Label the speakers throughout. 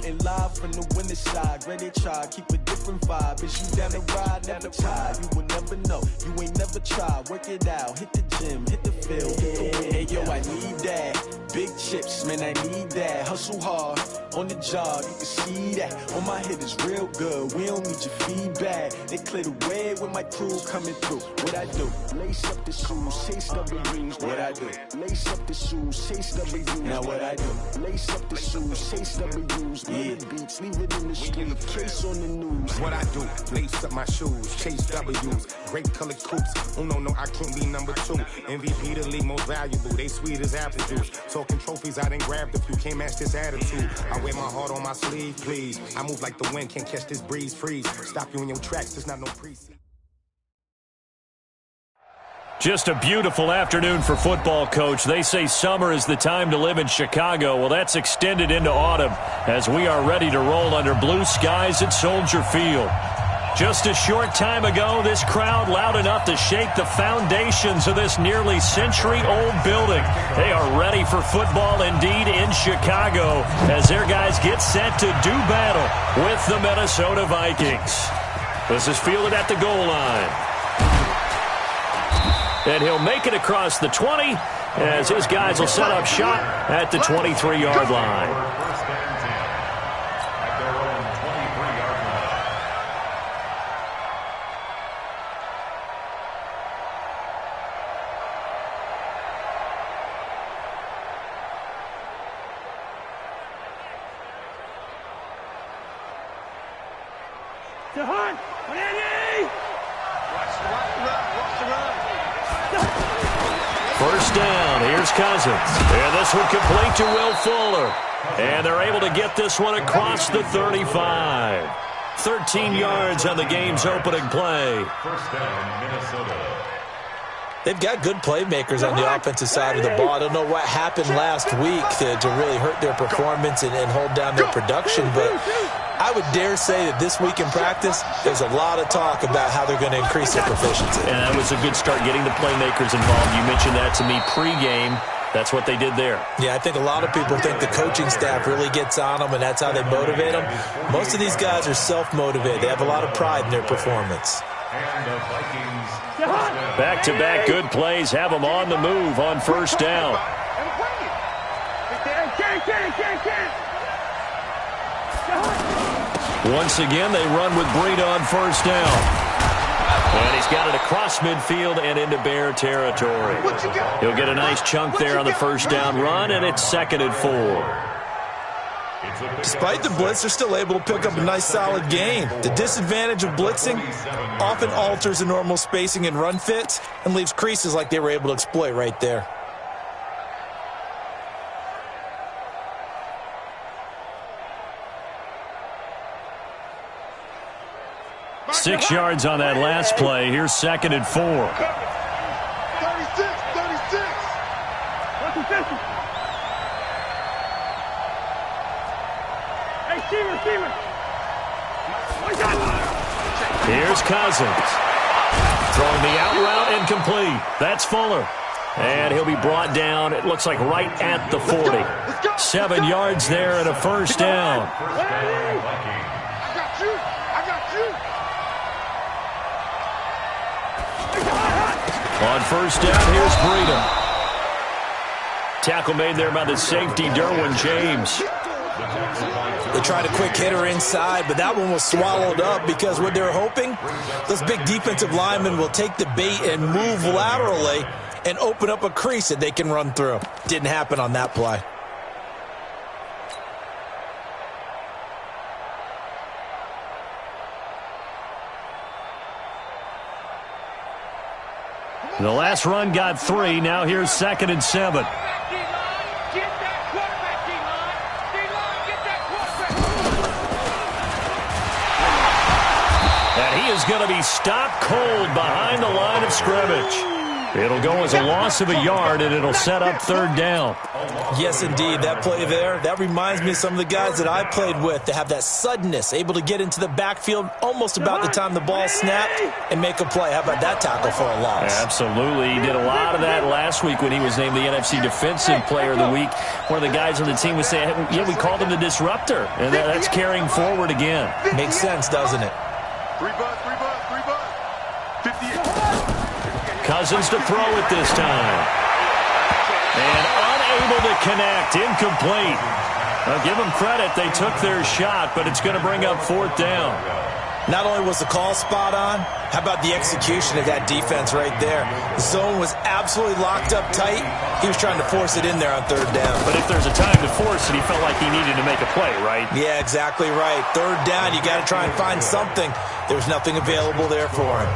Speaker 1: Reporting live from the winter side. Ready to try, keep a different vibe. Is you down the ride, never tired. You will never know, you ain't never tried. Work it out, hit the gym, hit the field. Hey yo, I need that. Big chips, man, I need that. Hustle hard, on the job, you can see that. On my head is real good, we don't need your feedback. They clear the way with my crew coming through. What I do? Lace up the shoes, chase W's. What I do? Lace up the shoes, chase W's. Now what I do? Lace up the shoes, chase W's. Yeah, beats, leave it in the street, case on the news.
Speaker 2: What I do? Lace up my shoes, chase W's. Great colored coops. Oh no, I can't be number 2. MVP the league most valuable. They sweet as apple juice. Talking trophies, I done grabbed a few. Can't match this attitude. I wear my heart on my sleeve, please. I move like the wind, can't catch this breeze. Freeze. Stop you in your tracks. There's not no preseason.
Speaker 3: Just a beautiful afternoon for football, Coach. They say summer is the time to live in Chicago. Well, that's extended into autumn as we are ready to roll under blue skies at Soldier Field. Just a short time ago, this crowd loud enough to shake the foundations of this nearly century-old building. They are ready for football indeed in Chicago as their guys get set to do battle with the Minnesota Vikings. This is fielded at the goal line. And he'll make it across the 20 as his guys will set up shop at the 23-yard line. First down, here's Cousins. And this one complete to Will Fuller. And they're able to get this one across the 35. 13 yards on the game's opening play.
Speaker 4: First down, Minnesota.
Speaker 5: They've got good playmakers on the offensive side of the ball. I don't know what happened last week to really hurt their performance and hold down their production, but I would dare say that this week in practice, there's a lot of talk about how they're going to increase their proficiency.
Speaker 3: And that was a good start, getting the playmakers involved. You mentioned that to me pregame. That's what they did there.
Speaker 5: Yeah, I think a lot of people think the coaching staff really gets on them, and that's how they motivate them. Most of these guys are self-motivated. They have a lot of pride in their performance.
Speaker 4: And the Vikings.
Speaker 3: Back-to-back good plays have them on the move on first down. Once again, they run with Breida on first down. And he's got it across midfield and into Bear territory. He'll get a nice chunk there on the first down run, and it's 2nd and 4.
Speaker 5: Despite the blitz, they're still able to pick up a nice solid gain. The disadvantage of blitzing often alters the normal spacing and run fits and leaves creases like they were able to exploit right there.
Speaker 3: Six yards on that last play. Here's 2nd and 4.
Speaker 6: 36.
Speaker 3: Here's Cousins. Throwing the out route incomplete. That's Fuller. And he'll be brought down, it looks like right at the 40. 7 yards there and a first down. On first down, here's Breida. Tackle made there by the safety, Derwin James.
Speaker 5: They tried a quick hitter inside, but that one was swallowed up because what they're hoping, those big defensive linemen will take the bait and move laterally and open up a crease that they can run through. Didn't happen on that play.
Speaker 3: The last run got 3. Now here's 2nd and 7. And he is going to be stopped cold behind the line of scrimmage. It'll go as a loss of a yard, and it'll set up third down.
Speaker 5: Yes, indeed. That play there, that reminds me of some of the guys that I played with. They have that suddenness, able to get into the backfield almost about the time the ball snapped and make a play. How about that tackle for a loss?
Speaker 3: Absolutely. He did a lot of that last week when he was named the NFC Defensive Player of the Week. One of the guys on the team was saying, yeah, we called him the disruptor, and that's carrying forward again.
Speaker 5: Makes sense, doesn't it?
Speaker 2: 3 bucks. 58.
Speaker 3: Cousins to throw it this time. And unable to connect. Incomplete. I'll give them credit. They took their shot, but it's going to bring up fourth down.
Speaker 5: Not only was the call spot on, how about the execution of that defense right there? The zone was absolutely locked up tight. He was trying to force it in there on third down.
Speaker 3: But if there's a time to force it, he felt like he needed to make a play, right?
Speaker 5: Yeah, exactly right. Third down, you got to try and find something. There was nothing available there for him.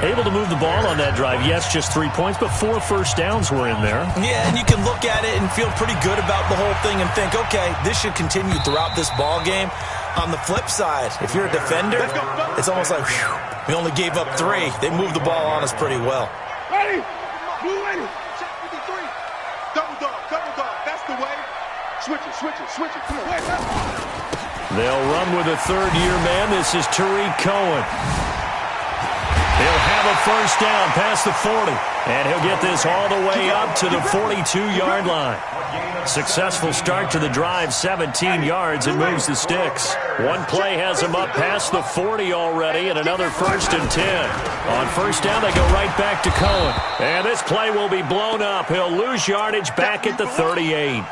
Speaker 3: Able to move the ball on that drive. Yes, just 3 points, but 4 first downs were in there.
Speaker 5: Yeah, and you can look at it and feel pretty good about the whole thing and think, okay, this should continue throughout this ball game. On the flip side, if you're a defender, it's almost like, whew, we only gave up 3. They moved the ball on us pretty well.
Speaker 2: Ready? Blue ready. Check 53. Double dog. That's the way. Switch it. Come on.
Speaker 3: They'll run with a third-year man. This is Tariq Cohen. He'll have a first down past the 40, and he'll get this all the way up to the 42-yard line. Successful start to the drive, 17 yards, and moves the sticks. One play has him up past the 40 already, and another 1st and 10. On first down, they go right back to Cohen. And this play will be blown up. He'll lose yardage back at the 38.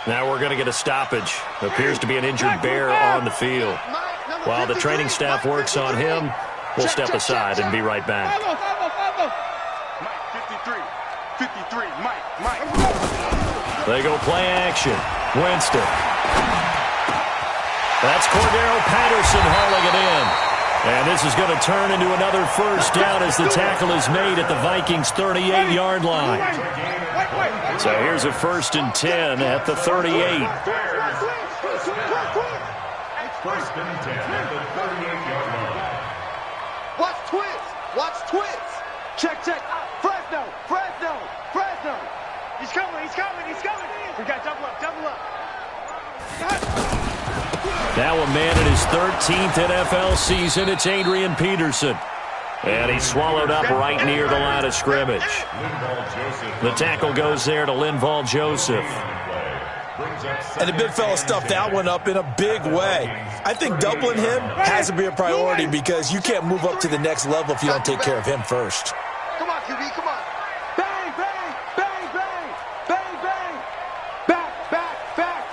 Speaker 3: Now we're going to get a stoppage. Appears to be an injured bear on the field. While the training staff works on him, we'll step aside and be right back.
Speaker 2: Mike, 53, Mike.
Speaker 3: They go play action. Winston. That's Cordero Patterson hauling it in. And this is going to turn into another first down as the tackle is made at the Vikings' 38-yard line. So here's a 1st and 10 at the 38.
Speaker 4: First and 10 at the 38-yard line.
Speaker 6: Watch twits. Check. Fresno. He's coming. We got double up.
Speaker 3: Now a man in his 13th NFL season, it's Adrian Peterson. And he's swallowed up right near the line of scrimmage. The tackle goes there to Linval Joseph.
Speaker 5: And the big fella stuffed that one up in a big way. I think doubling him has to be a priority because you can't move up to the next level if you don't take care of him first.
Speaker 6: Come on, QB, come on. Bang. Back.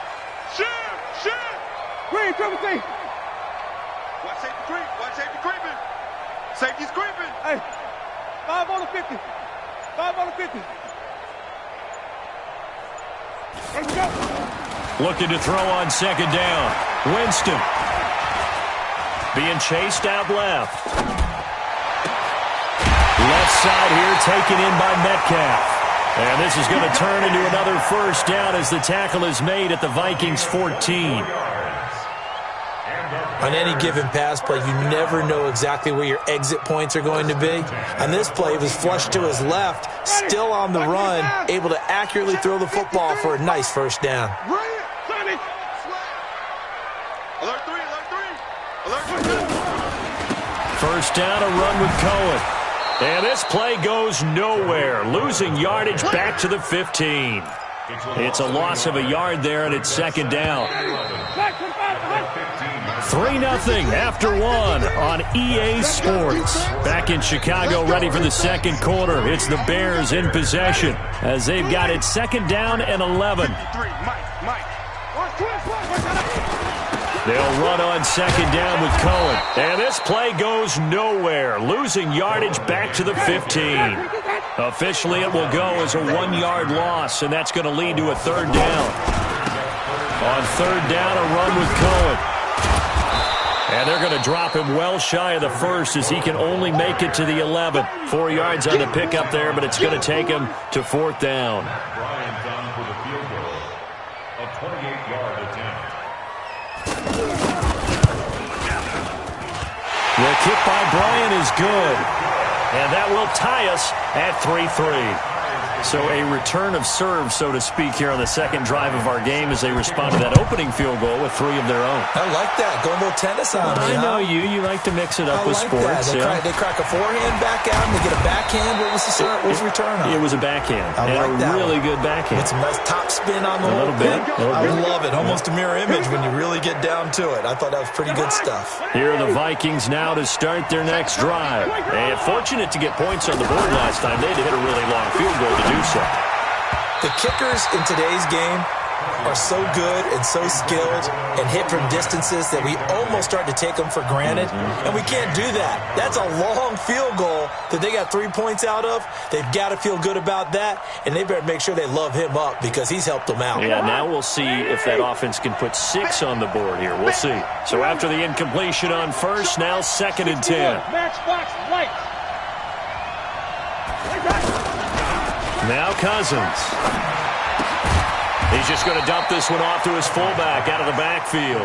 Speaker 6: Shoot. Green, triple C.
Speaker 2: Watch safety creeping. Safety's creeping.
Speaker 6: Hey, 5 on the 50. Let's go.
Speaker 3: Looking to throw on second down. Winston. Being chased out left. Left side here taken in by Metcalf. And this is going to turn into another first down as the tackle is made at the Vikings' 14.
Speaker 5: On any given pass play, you never know exactly where your exit points are going to be. On this play, it was flushed to his left, still on the run, able to accurately throw the football for a nice first down.
Speaker 2: Alert 3.
Speaker 3: First down, a run with Cohen. And this play goes nowhere, losing yardage back to the 15. It's a loss of a yard there, and it's second down. 3-0 after 1 on EA Sports. Back in Chicago, ready for the second quarter. It's the Bears in possession as they've got it second down and 11. They'll run on second down with Cohen. And this play goes nowhere, losing yardage back to the 15. Officially, it will go as a 1-yard loss, and that's going to lead to a third down. On third down, a run with Cohen. And they're going to drop him well shy of the first as he can only make it to the 11. 4 yards on the pickup there, but it's going to take him to fourth down.
Speaker 4: Brian Dunn for the field goal. A 28-yard attempt.
Speaker 3: The kick by Brian is good. And that will tie us at 3-3. So a return of serve, so to speak, here on the second drive of our game as they respond to that opening field goal with 3 of their own.
Speaker 5: I like that. Going a little tennis on me.
Speaker 3: I know you. You like to mix it up with sports.
Speaker 5: They crack a forehand back out and they get a backhand. What was the return on?
Speaker 3: It was a backhand.
Speaker 5: I like that
Speaker 3: really
Speaker 5: one.
Speaker 3: Good backhand.
Speaker 5: With some nice top spin on the whole
Speaker 3: bit.
Speaker 5: I love it. Almost a mirror image when you really get down to it. I thought that was pretty good stuff.
Speaker 3: Here are the Vikings now to start their next drive. And fortunate to get points on the board last time. They had to hit a really long field goal to do so.
Speaker 5: The kickers in today's game are so good and so skilled and hit from distances that we almost start to take them for granted, and we can't do that. That's a long field goal that they got 3 points out of. They've got to feel good about that, and they better make sure they love him up because he's helped them out.
Speaker 3: Yeah, now we'll see if that offense can put 6 on the board here. We'll see. So after the incompletion on first, now 2nd and 10.
Speaker 6: Matchbox light.
Speaker 3: Now Cousins. He's just going to dump this one off to his fullback out of the backfield.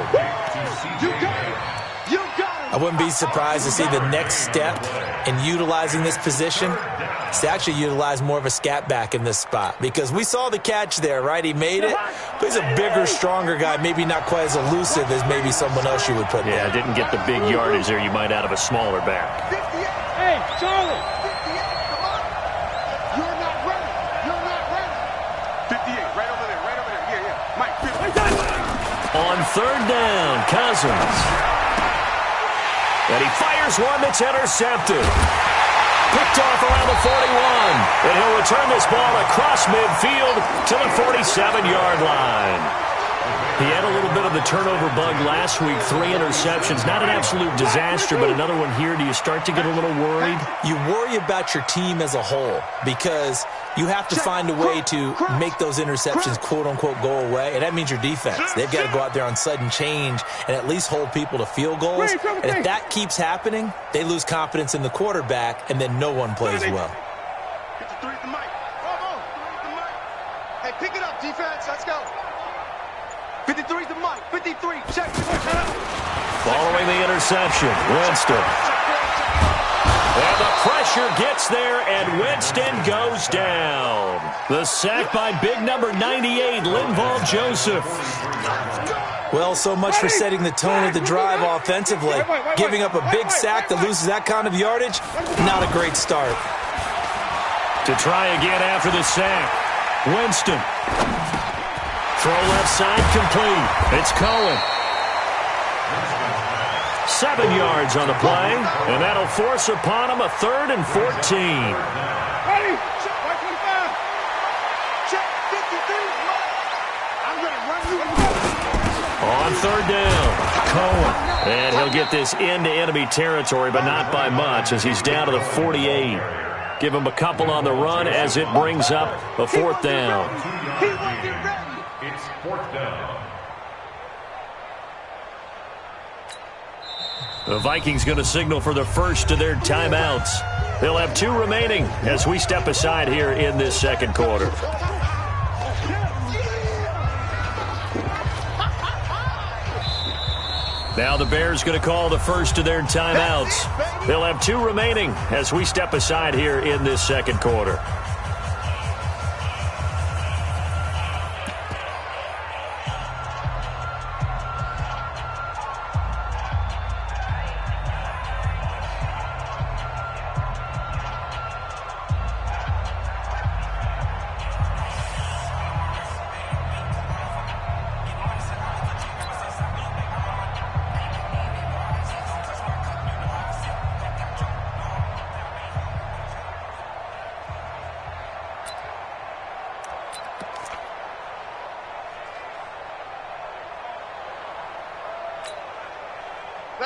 Speaker 6: You got it. You got it.
Speaker 5: I wouldn't be surprised to see the next step in utilizing this position is to actually utilize more of a scat back in this spot, because we saw the catch there, right? He made it, but he's a bigger, stronger guy, maybe not quite as elusive as maybe someone else you would put there.
Speaker 3: Yeah, didn't get the big yardage there you might out of a smaller back.
Speaker 6: Hey, Charlie.
Speaker 3: On 3rd down, Cousins. And he fires one that's intercepted. Picked off around the 41. And he'll return this ball across midfield to the 47-yard line. He had a little bit of the turnover bug last week, 3 interceptions. Not an absolute disaster, but another one here. Do you start to get a little worried?
Speaker 5: You worry about your team as a whole because you have to find a way to make those interceptions, quote-unquote, go away, and that means your defense. They've got to go out there on sudden change and at least hold people to field goals. And if that keeps happening, they lose confidence in the quarterback, and then no one plays well.
Speaker 6: 53's the mic. Hey, pick it up, defense. Let's go. 53's the mic. 53, check.
Speaker 3: Following the interception, Winston. And the pressure gets there, and Winston goes down. The sack by big number 98, Linval Joseph.
Speaker 5: Well, so much for setting the tone of the drive offensively. Giving up a big sack that loses that kind of yardage, not a great start.
Speaker 3: To try again after the sack, Winston. Throw left side complete. It's Cohen. 7 yards on the play, and that'll force upon him a 3rd and 14.
Speaker 6: Ready? Check 125. Check 53. I'm going to run you.
Speaker 3: On 3rd down, Cohen. And he'll get this into enemy territory, but not by much as he's down to the 48. Give him a couple on the run as it brings up a 4th down.
Speaker 6: He won't get ready.
Speaker 4: It's 4th down.
Speaker 3: The Vikings going to signal for the first of their timeouts. They'll have 2 remaining as we step aside here in this second quarter. Now the Bears going to call the first of their timeouts. They'll have 2 remaining as we step aside here in this second quarter.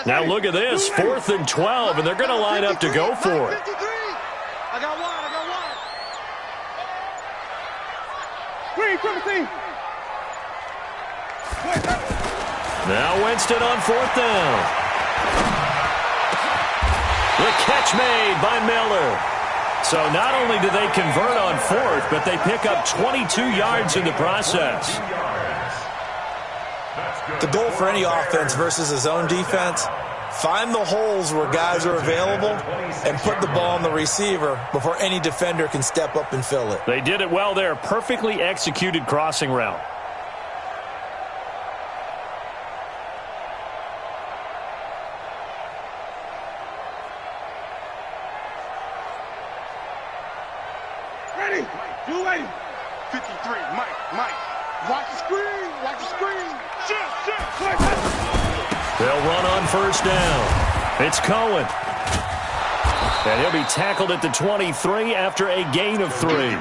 Speaker 3: Now look at this, 4th and 12, and they're going to line up to go for it.
Speaker 6: I got one. Green, Timothy.
Speaker 3: Now Winston on 4th down. The catch made by Miller. So not only do they convert on 4th, but they pick up 22 yards in the process.
Speaker 5: The goal for any offense versus his own defense Find the holes where guys are available and put the ball on the receiver before any defender can step up and fill it.
Speaker 3: They did it well there. Perfectly executed crossing route.
Speaker 6: Ready? You ready? 53, Mike. Watch the screen. Shit.
Speaker 3: They'll run on first down. It's Cohen. And he'll be tackled at the 23 after a gain of 3.
Speaker 6: It's easy work.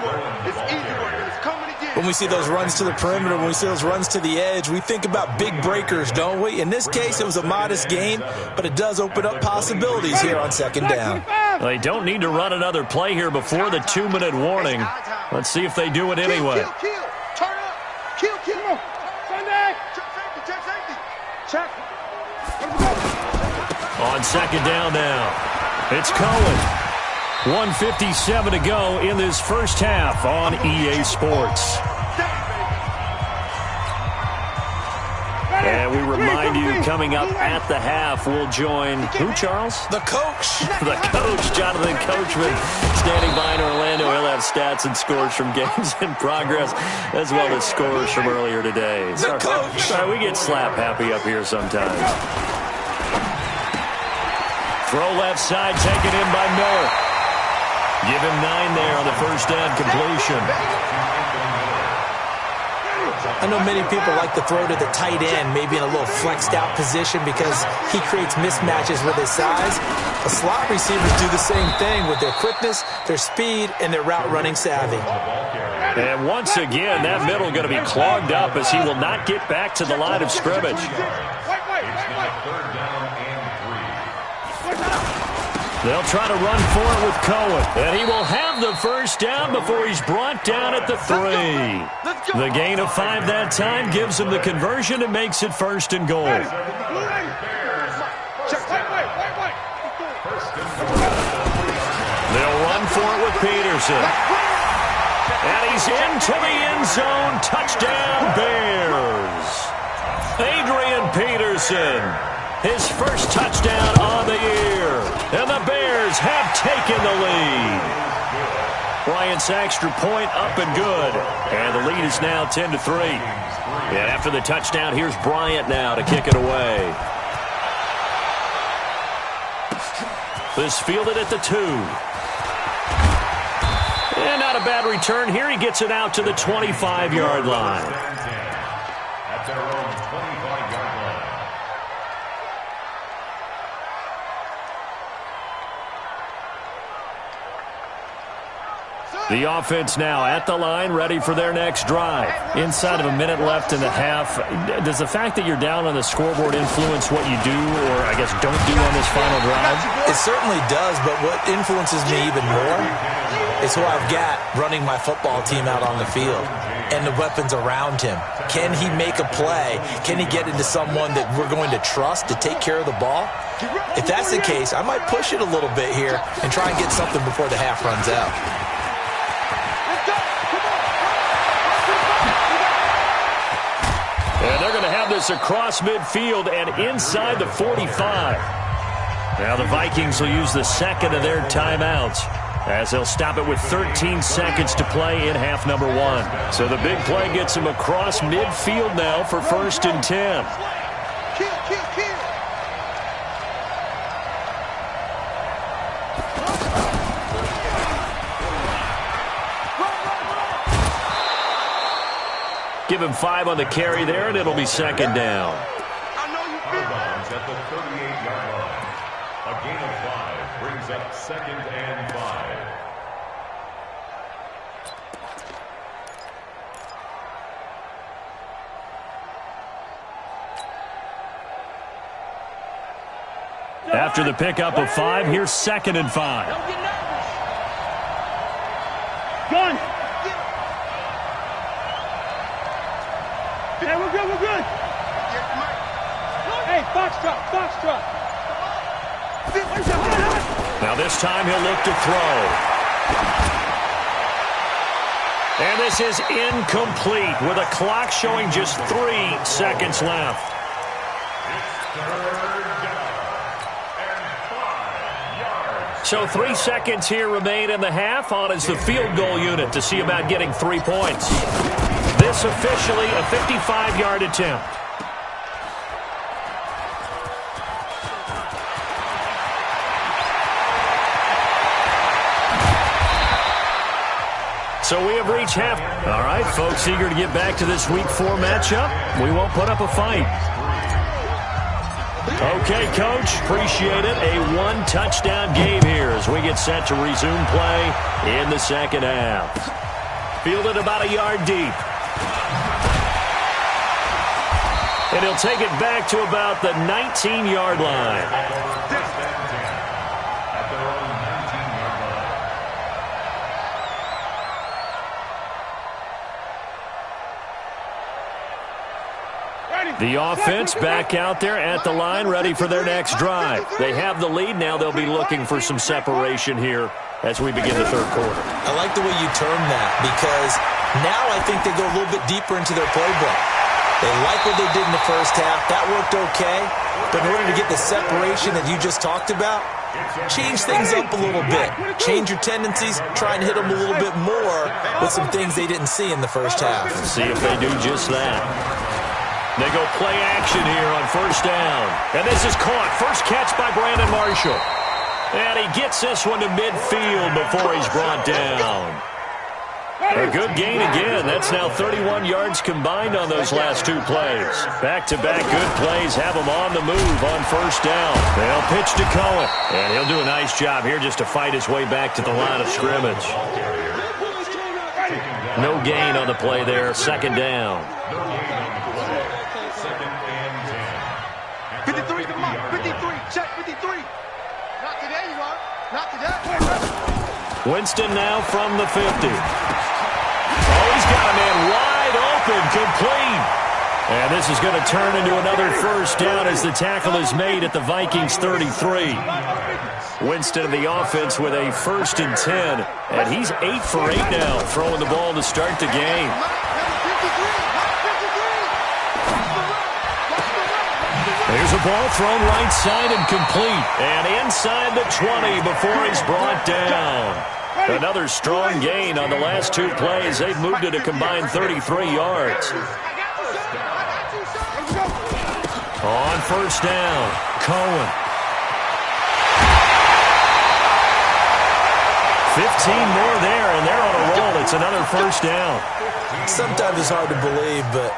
Speaker 6: It's coming again.
Speaker 5: When we see those runs to the perimeter, when we see those runs to the edge, we think about big breakers, don't we? In this case, it was a modest gain, but it does open up possibilities here on second down.
Speaker 3: They don't need to run another play here before the 2-minute warning. Let's see if they do it anyway.
Speaker 6: Kill. Turn up. Kill. Sunday. Check safety. Check.
Speaker 3: On second down now, it's Cohen. 1:57 to go in this first half on EA Sports. And we remind you, coming up at the half, we'll join who, Charles?
Speaker 5: The coach.
Speaker 3: The coach, Jonathan Coachman, standing by in Orlando. He'll have stats and scores from games in progress, as well as scores from earlier today.
Speaker 5: The coach.
Speaker 3: Sorry, we get slap happy up here sometimes. Throw left side, taken in by Miller. Give him 9 there on the first down completion.
Speaker 5: I know many people like to throw to the tight end, maybe in a little flexed out position because he creates mismatches with his size. The slot receivers do the same thing with their quickness, their speed, and their route running savvy.
Speaker 3: And once again, that middle going to be clogged up as he will not get back to the line of scrimmage. They'll try to run for it with Cohen. And he will have the first down before he's brought down at the 3. The gain of 5 that time gives him the conversion and makes it first and goal. They'll run for it with Peterson. And he's into the end zone. Touchdown, Bears. Adrian Peterson. His first touchdown on the year. And the Bears have taken the lead. Bryant's extra point up and good. And the lead is now 10-3. And after the touchdown, here's Bryant now to kick it away. This fielded at the 2. And not a bad return here. He gets it out to the 25-yard line.
Speaker 4: At their own 25-yard line.
Speaker 3: The offense now at the line, ready for their next drive. Inside of a minute left in the half, does the fact that you're down on the scoreboard influence what you do or, I guess, don't do on this final drive?
Speaker 5: It certainly does, but what influences me even more is who I've got running my football team out on the field and the weapons around him. Can he make a play? Can he get into someone that we're going to trust to take care of the ball? If that's the case, I might push it a little bit here and try and get something before the half runs out.
Speaker 3: And they're going to have this across midfield and inside the 45. Now the Vikings will use the second of their timeouts as they'll stop it with 13 seconds to play in half number 1. So the big play gets them across midfield now for 1st and 10.
Speaker 6: Kill.
Speaker 3: Give him 5 on the carry there, and it'll be second down.
Speaker 4: Out-of-bounds at the 38-yard line. A gain of 5 brings up 2nd and 5.
Speaker 3: After the pickup of 5, here's 2nd and 5.
Speaker 6: Gun. Hey, we're good. Hey, Foxtrot.
Speaker 3: Now this time he'll look to throw. And this is incomplete with a clock showing just 3 seconds left. So 3 seconds here remain in the half. On is the field goal unit to see about getting 3 points. This officially a 55-yard attempt. So we have reached half. All right, folks, eager to get back to this Week 4 matchup. We won't put up a fight. Okay, Coach, appreciate it. A one-touchdown game here as we get set to resume play in the second half. Fielded about a yard deep. And he'll take it back to about the 19-yard line. The offense back out there at the line, ready for their next drive. They have the lead. Now they'll be looking for some separation here as we begin the third quarter.
Speaker 5: I like the way you term that because now I think they go a little bit deeper into their playbook. They like what they did in the first half. That worked okay. But in order to get the separation that you just talked about, change things up a little bit. Change your tendencies. Try and hit them a little bit more with some things they didn't see in the first half.
Speaker 3: See if they do just that. They go play action here on first down. And this is caught. First catch by Brandon Marshall. And he gets this one to midfield before he's brought down. A good gain again. That's now 31 yards combined on those last 2 plays. Back-to-back good plays have him on the move on first down. They'll pitch to Cohen. And he'll do a nice job here just to fight his way back to the line of scrimmage. No gain on the play there. Second down.
Speaker 6: 53 to Mike. 53. Check 53. Not today, you are. Not today.
Speaker 3: Winston now from the 50. Oh, he's got a man wide open, complete. And this is going to turn into another first down as the tackle is made at the Vikings 33. Winston of the offense with a 1st and 10. And he's 8 for 8 now, throwing the ball to start the game. There's a ball thrown right side and complete. And inside the 20 before he's brought down. Another strong gain on the last 2 plays. They've moved it a combined 33 yards. On first down, Cohen. 15 more there, and they're on a roll. It's another first down.
Speaker 5: Sometimes it's hard to believe, but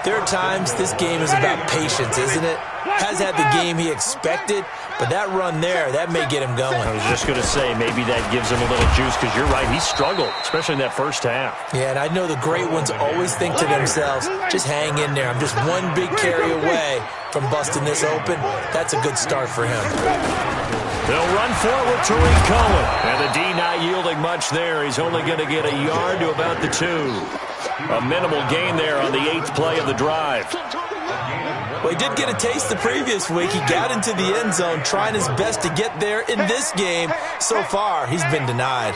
Speaker 5: there are times this game is about patience, isn't it? Has had the game he expected, but that run there, that may get him going.
Speaker 3: I was just going to say, maybe that gives him a little juice, because you're right, he struggled, especially in that first half.
Speaker 5: Yeah, and I know the great ones always think to themselves, just hang in there. I'm just one big carry away from busting this open. That's a good start for him.
Speaker 3: They'll run forward to Tariq Cohen. And the D not yielding much there. He's only going to get a yard to about the 2. A minimal gain there on the 8th play of the drive.
Speaker 5: Well, he did get a taste the previous week. He got into the end zone trying his best to get there in this game. So far, he's been denied.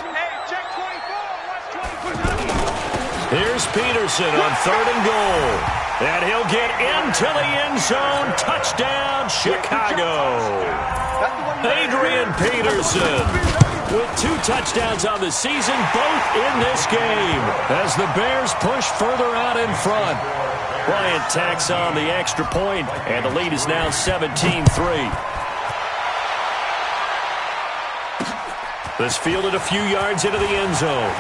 Speaker 3: Here's Peterson on 3rd and goal. And he'll get into the end zone. Touchdown, Chicago. Adrian Peterson with 2 touchdowns on the season, both in this game, as the Bears push further out in front. Bryant tacks on the extra point, and the lead is now 17-3. This fielded a few yards into the end zone.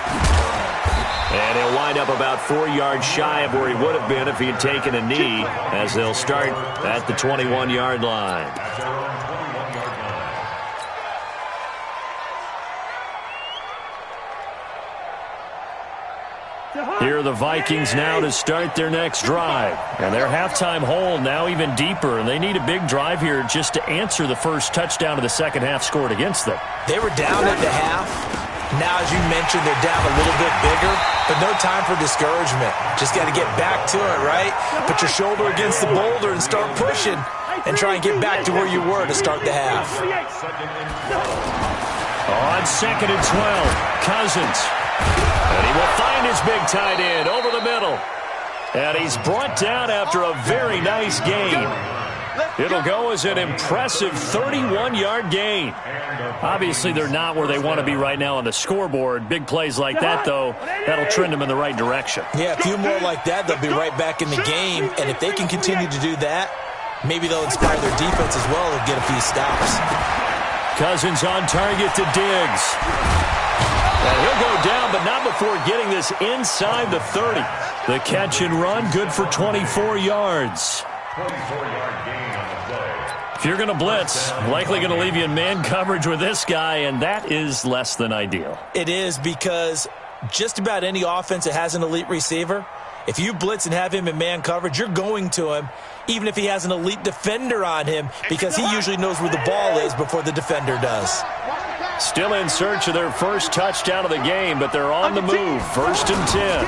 Speaker 3: And he'll wind up about 4 yards shy of where he would have been if he had taken a knee, as they'll start at the 21-yard line. Here are the Vikings now to start their next drive. And their halftime hole now even deeper, and they need a big drive here just to answer the first touchdown of the second half scored against them.
Speaker 5: They were down at the half. Now, as you mentioned, they're down a little bit bigger, but no time for discouragement. Just got to get back to it, right? Put your shoulder against the boulder and start pushing and try and get back to where you were to start the half.
Speaker 3: On 2nd and 12, Cousins. And he will find his big tight end over the middle. And he's brought down after a very nice gain. It'll go as an impressive 31-yard gain. Obviously, they're not where they want to be right now on the scoreboard. Big plays like that, though, that'll trend them in the right direction.
Speaker 5: Yeah, a few more like that, they'll be right back in the game. And if they can continue to do that, maybe they'll inspire their defense as well and get a few stops.
Speaker 3: Cousins on target to Diggs. And he'll go down, but not before getting this inside the 30. The catch and run, good for 24 yards.
Speaker 4: 24-yard gain on the play.
Speaker 3: If you're going to blitz, likely going to leave you in man coverage with this guy, and that is less than ideal.
Speaker 5: It is, because just about any offense that has an elite receiver, if you blitz and have him in man coverage, you're going to him, even if he has an elite defender on him, because he usually knows where the ball is before the defender does.
Speaker 3: Still in search of their first touchdown of the game, but they're on the move. 1st and 10.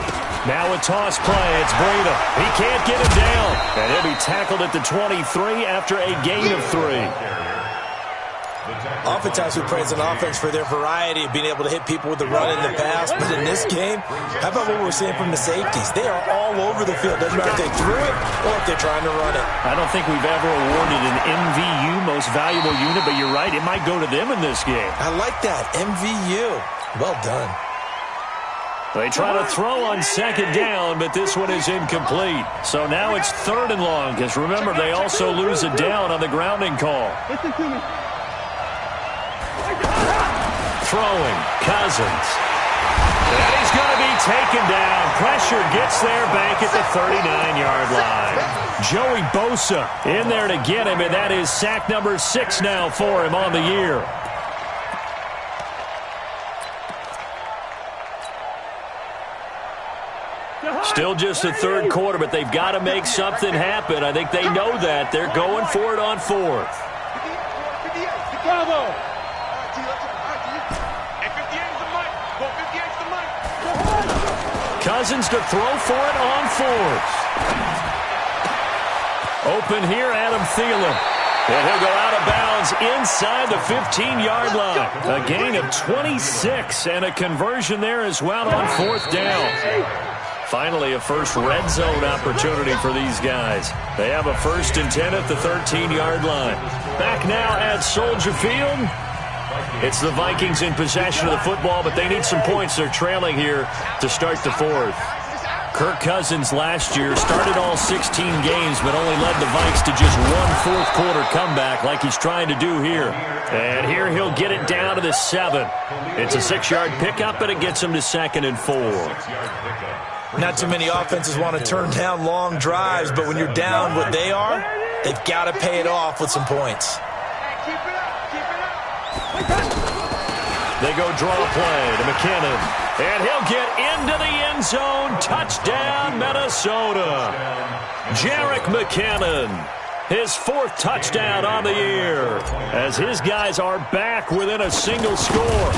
Speaker 3: Now a toss play. It's Breida. He can't get him down. And he'll be tackled at the 23 after a gain of 3.
Speaker 5: Oftentimes we praise an offense for their variety of being able to hit people with the run and the pass, but in this game, how about what we're seeing from the safeties? They are all over the field. Doesn't matter if they threw it or if they're trying to run it.
Speaker 3: I don't think we've ever awarded an MVU, most valuable unit, but you're right, it might go to them in this game.
Speaker 5: I like that, MVU. Well done.
Speaker 3: They try to throw on 2nd down, but this one is incomplete. So now it's 3rd and long, because remember, they also lose a down on the grounding call.
Speaker 6: Listen to me.
Speaker 3: Throwing, Cousins. And he's going to be taken down. Pressure gets there back at the 39-yard line. Joey Bosa in there to get him, and that is sack number 6 now for him on the year. Still just the 3rd quarter, but they've got to make something happen. I think they know that. They're going for it on 4th. Cousins to throw for it on 4th. Open here, Adam Thielen. And he'll go out of bounds inside the 15-yard line. A gain of 26 and a conversion there as well on 4th down. Finally, a first red zone opportunity for these guys. They have a 1st and 10 at the 13-yard line. Back now at Soldier Field. It's the Vikings in possession of the football, but they need some points. They're trailing here to start the 4th. Kirk Cousins last year started all 16 games, but only led the Vikes to just one 4th quarter comeback like he's trying to do here. And here he'll get it down to the 7. It's a 6-yard pickup, but it gets him to 2nd and 4.
Speaker 5: Not too many offenses want to turn down long drives, but when you're down what they are, they've got to pay it off with some points.
Speaker 3: They go draw play to McKinnon. And he'll get into the end zone. Touchdown, Minnesota. Jerick McKinnon, his 4th touchdown on the year, as his guys are back within a single score.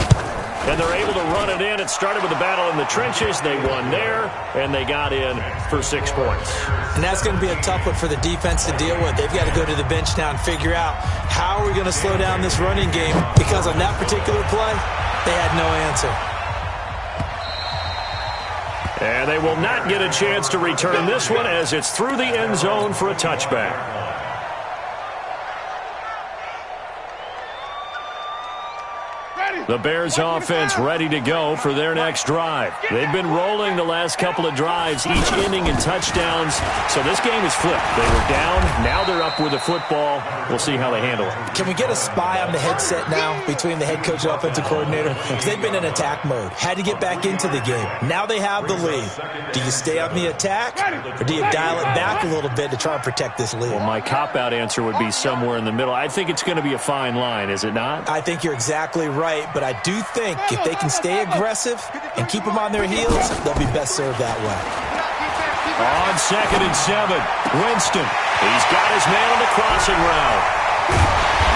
Speaker 3: And they're able to run it in. It started with a battle in the trenches. They won there, and they got in for 6 points.
Speaker 5: And that's going to be a tough one for the defense to deal with. They've got to go to the bench now and figure out how are we going to slow down this running game, because on that particular play, they had no answer.
Speaker 3: And they will not get a chance to return this one as it's through the end zone for a touchback. The Bears offense ready to go for their next drive. They've been rolling the last couple of drives, each ending in touchdowns. So this game is flipped. They were down. Now they're up with the football. We'll see how they handle it.
Speaker 5: Can we get a spy on the headset now between the head coach and offensive coordinator? Because they've been in attack mode. Had to get back into the game. Now they have the lead. Do you stay on the attack, or do you dial it back a little bit to try and protect this lead?
Speaker 3: Well, my cop-out answer would be somewhere in the middle. I think it's going to be a fine line, is it not?
Speaker 5: I think you're exactly right, but I do think if they can stay aggressive and keep them on their heels, they'll be best served that way.
Speaker 3: On 2nd and 7, Winston. He's got his man on the crossing route.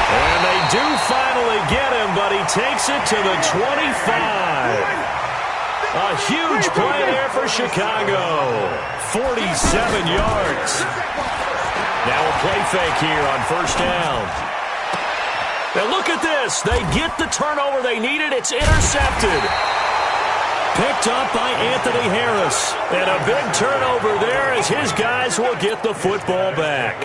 Speaker 3: And they do finally get him, but he takes it to the 25. A huge play there for Chicago. 47 yards. Now a play fake here on 1st down. And look at this. They get the turnover they needed. It's intercepted. Picked up by Anthony Harris. And a big turnover there as his guys will get the football back.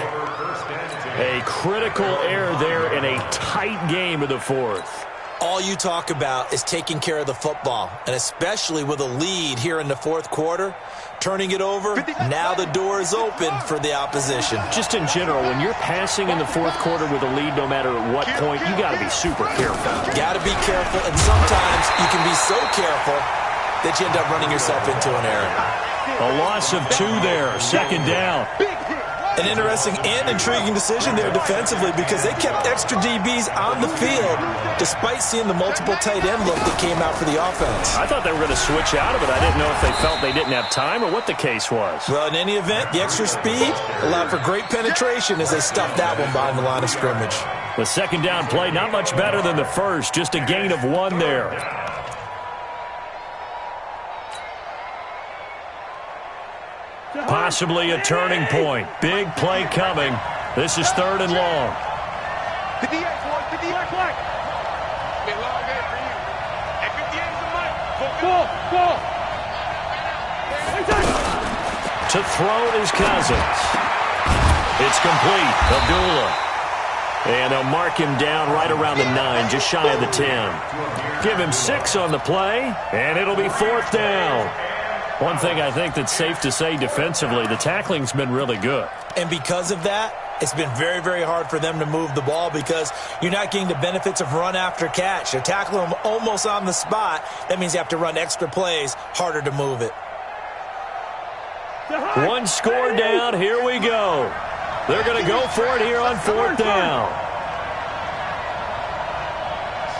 Speaker 3: A critical error there in a tight game of the fourth.
Speaker 5: All you talk about is taking care of the football, and especially with a lead here in the fourth quarter, turning it over, now the door is open for the opposition.
Speaker 3: Just in general, when you're passing in the fourth quarter with a lead, no matter at what point, you got to be super careful.
Speaker 5: Got to be careful, and sometimes you can be so careful that you end up running yourself into an error.
Speaker 3: A loss of 2 there, second down.
Speaker 5: An interesting and intriguing decision there defensively because they kept extra DBs on the field despite seeing the multiple tight end look that came out for the offense.
Speaker 3: I thought they were going to switch out of it. I didn't know if they felt they didn't have time or what the case was.
Speaker 5: Well, in any event, the extra speed allowed for great penetration as they stuffed that one behind the line of scrimmage.
Speaker 3: The second down play, not much better than the first, just a gain of 1 there. Possibly a turning point. Big play coming. This is 3rd and long.
Speaker 6: 58, boys. 58, black. Been a long game for you. At 58 is the mic. Ball.
Speaker 3: To throw is Cousins. It's complete. Abdullah. And they'll mark him down right around the 9, just shy of the 10. Give him 6 on the play, and it'll be 4th down. One thing I think that's safe to say defensively, the tackling's been really good.
Speaker 5: And because of that, it's been very, very hard for them to move the ball because you're not getting the benefits of run after catch. They're tackling them almost on the spot. That means you have to run extra plays, harder to move it.
Speaker 3: 1 score down, here we go. They're going to go for it here on 4th down.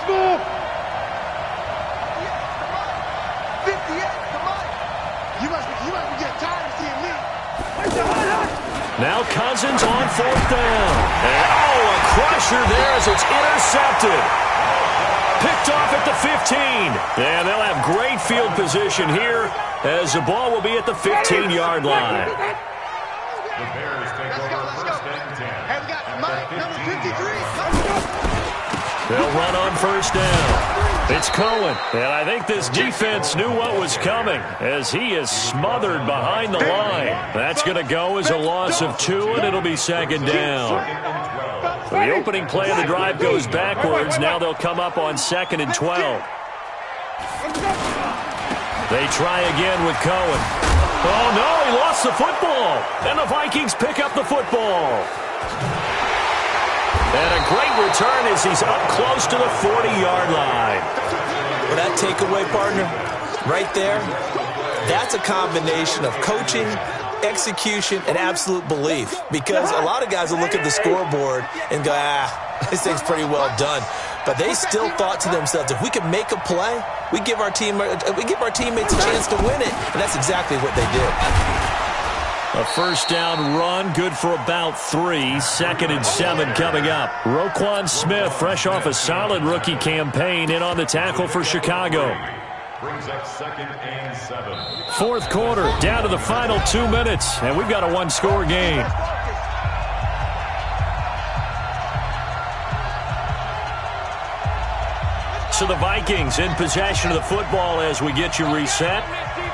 Speaker 6: Smooth. 58, come on. You must be getting tired of seeing me.
Speaker 3: Now Cousins on 4th down. And, a crusher there as it's intercepted. Picked off at the 15. And they'll have great field position here as the ball will be at the 15-yard line.
Speaker 4: The Bears take over 1st and 10.
Speaker 6: Hey, we got Mike, number 53.
Speaker 3: They'll run on 1st down. It's Cohen, and I think this defense knew what was coming as he is smothered behind the line. That's going to go as a loss of 2, and it'll be 2nd down. The opening play of the drive goes backwards. Now they'll come up on 2nd and 12. They try again with Cohen. Oh, no, he lost the football, and the Vikings pick up the football. And a great return as he's up close to the 40-yard line.
Speaker 5: Well, that takeaway, partner, right there, that's a combination of coaching, execution, and absolute belief. Because a lot of guys will look at the scoreboard and go, this thing's pretty well done. But they still thought to themselves, if we can make a play, we give our teammates a chance to win it. And that's exactly what they did.
Speaker 3: A 1st down run, good for about 3. 2nd and 7 coming up. Roquan Smith, fresh off a solid rookie campaign, in on the tackle for Chicago.
Speaker 4: Brings up 2nd and 7.
Speaker 3: 4th quarter, down to the final 2 minutes, and we've got a 1-score game. So the Vikings in possession of the football as we get you reset.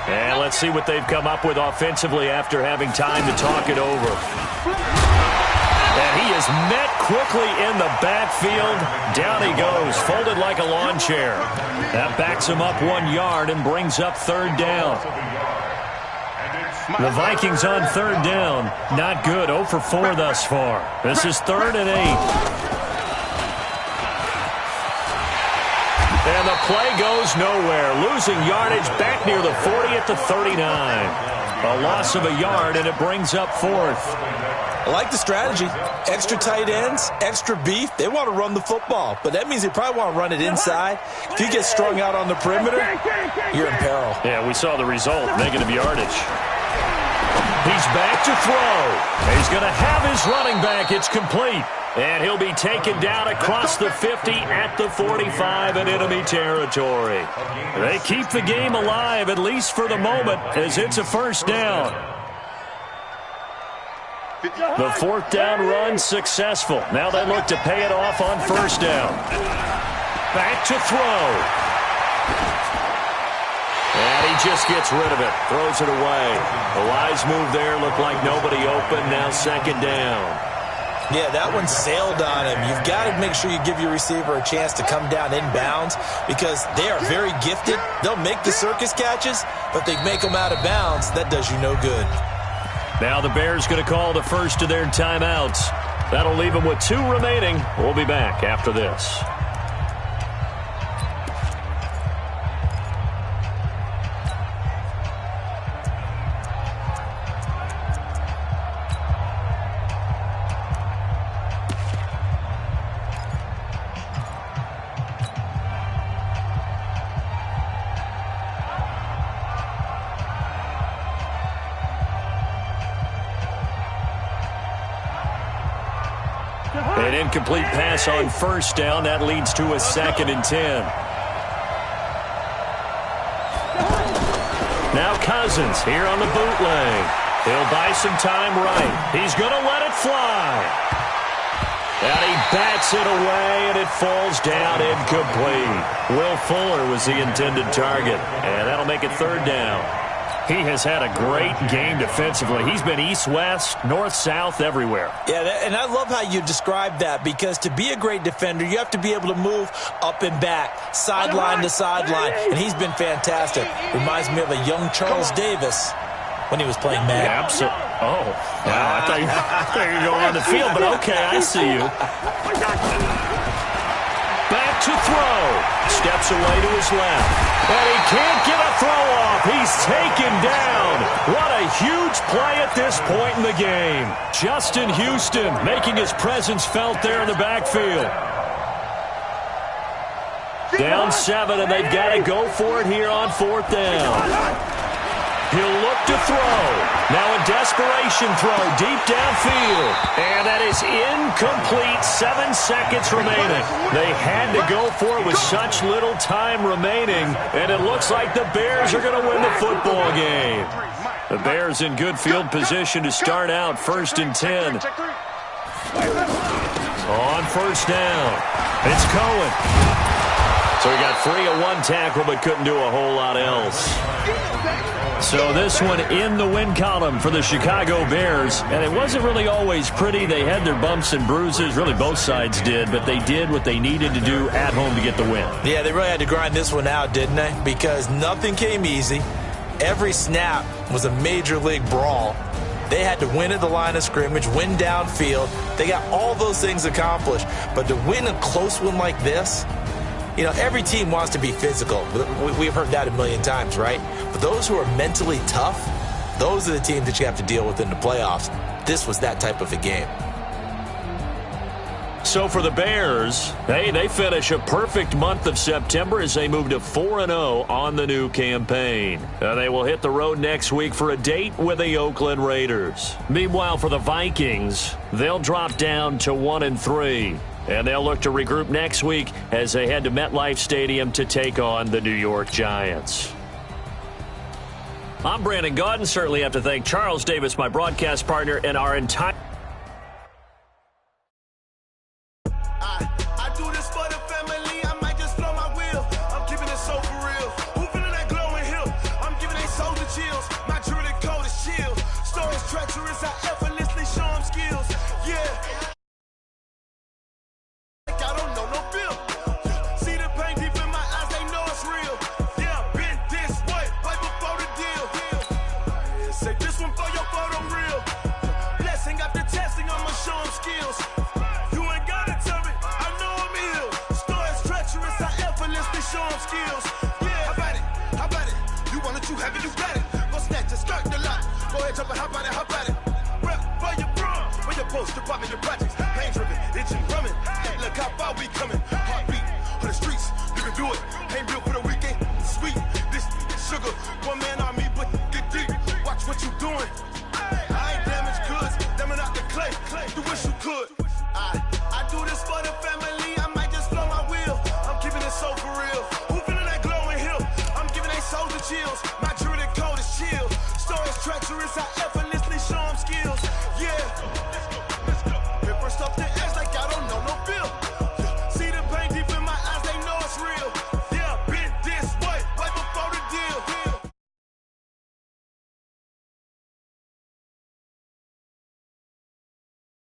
Speaker 3: And let's see what they've come up with offensively after having time to talk it over. And he is met quickly in the backfield. Down he goes, folded like a lawn chair. That backs him up 1 yard and brings up 3rd down. The Vikings on 3rd down. Not good, 0 for 4 thus far. This is 3rd and 8. And the play goes nowhere. Losing yardage back near the 40 at the 39. A loss of a yard, and it brings up 4th.
Speaker 5: I like the strategy. Extra tight ends, extra beef. They want to run the football, but that means they probably want to run it inside. If you get strung out on the perimeter, you're in peril.
Speaker 3: Yeah, we saw the result, negative yardage. He's back to throw. He's going to have his running back. It's complete. And he'll be taken down across the 50 at the 45 in enemy territory. They keep the game alive, at least for the moment, as it's a 1st down. The 4th down run successful. Now they look to pay it off on 1st down. Back to throw. And he just gets rid of it, throws it away. A wise move there, looked like nobody open, now 2nd down.
Speaker 5: Yeah, that one sailed on him. You've got to make sure you give your receiver a chance to come down inbounds because they are very gifted. They'll make the circus catches, but they make them out of bounds. That does you no good.
Speaker 3: Now the Bears going to call the first of their timeouts. That'll leave them with 2 remaining. We'll be back after this. An incomplete pass on first down. That leads to a 2nd and 10. Now Cousins here on the bootleg. He'll buy some time right. He's going to let it fly. And he bats it away, and it falls down incomplete. Will Fuller was the intended target, and that'll make it 3rd down. He has had a great game defensively. He's been east-west, north-south, everywhere. Yeah,
Speaker 5: and I love how you describe that because to be a great defender, you have to be able to move up and back, sideline to sideline, and he's been fantastic. Reminds me of a young Charles Davis when he was playing Madden.
Speaker 3: Yeah, absolutely. Oh, wow. I thought you were going on the field, but okay, I see you. Back to throw. Steps away to his left. And he can't get a throw off. He's taken down. What a huge play at this point in the game. Justin Houston making his presence felt there in the backfield. Down 7, and they've got to go for it here on 4th down. He'll look to throw. Now a desperation throw deep downfield. And that is incomplete. 7 seconds remaining. They had to go for it with such little time remaining. And it looks like the Bears are going to win the football game. The Bears in good field position to start out 1st and 10. On 1st down. It's Cohen. So he got free of 1 tackle but couldn't do a whole lot else. So this one in the win column for the Chicago Bears. And it wasn't really always pretty. They had their bumps and bruises. Really, both sides did. But they did what they needed to do at home to get the win.
Speaker 5: Yeah, they really had to grind this one out, didn't they? Because nothing came easy. Every snap was a major league brawl. They had to win at the line of scrimmage, win downfield. They got all those things accomplished. But to win a close one like this, you know, every team wants to be physical. We've heard that a million times, right? But those who are mentally tough, those are the teams that you have to deal with in the playoffs. This was that type of a game.
Speaker 3: So for the Bears, they finish a perfect month of September as they move to 4-0 on the new campaign. They will hit the road next week for a date with the Oakland Raiders. Meanwhile, for the Vikings, they'll drop down to 1-3. And they'll look to regroup next week as they head to MetLife Stadium to take on the New York Giants. I'm Brandon Gaudin. Certainly have to thank Charles Davis, my broadcast partner, and our entire...
Speaker 1: I do this for the family. I might just blow my wheel. I'm keeping it so for real. Who feeling that glowing hill? I'm giving they soul the chills. My jewelry coat is chill. Stories treacherous. I effortlessly show them skills. Yeah. Department of projects, pain driven, itching, drumming. Look how far we coming. Heartbeat on the streets, you can do it. Ain't built for the weekend. Sweet, this sugar, 1 man army, but get deep. Watch what you doing. I ain't damaged goods, damning out the clay. You wish you could. I do this for the family. I might just blow my wheel. I'm keeping it so for real. Who feeling that glowing hill? I'm giving they soul the chills. My jewelry coat is chill. Stories treacherous. I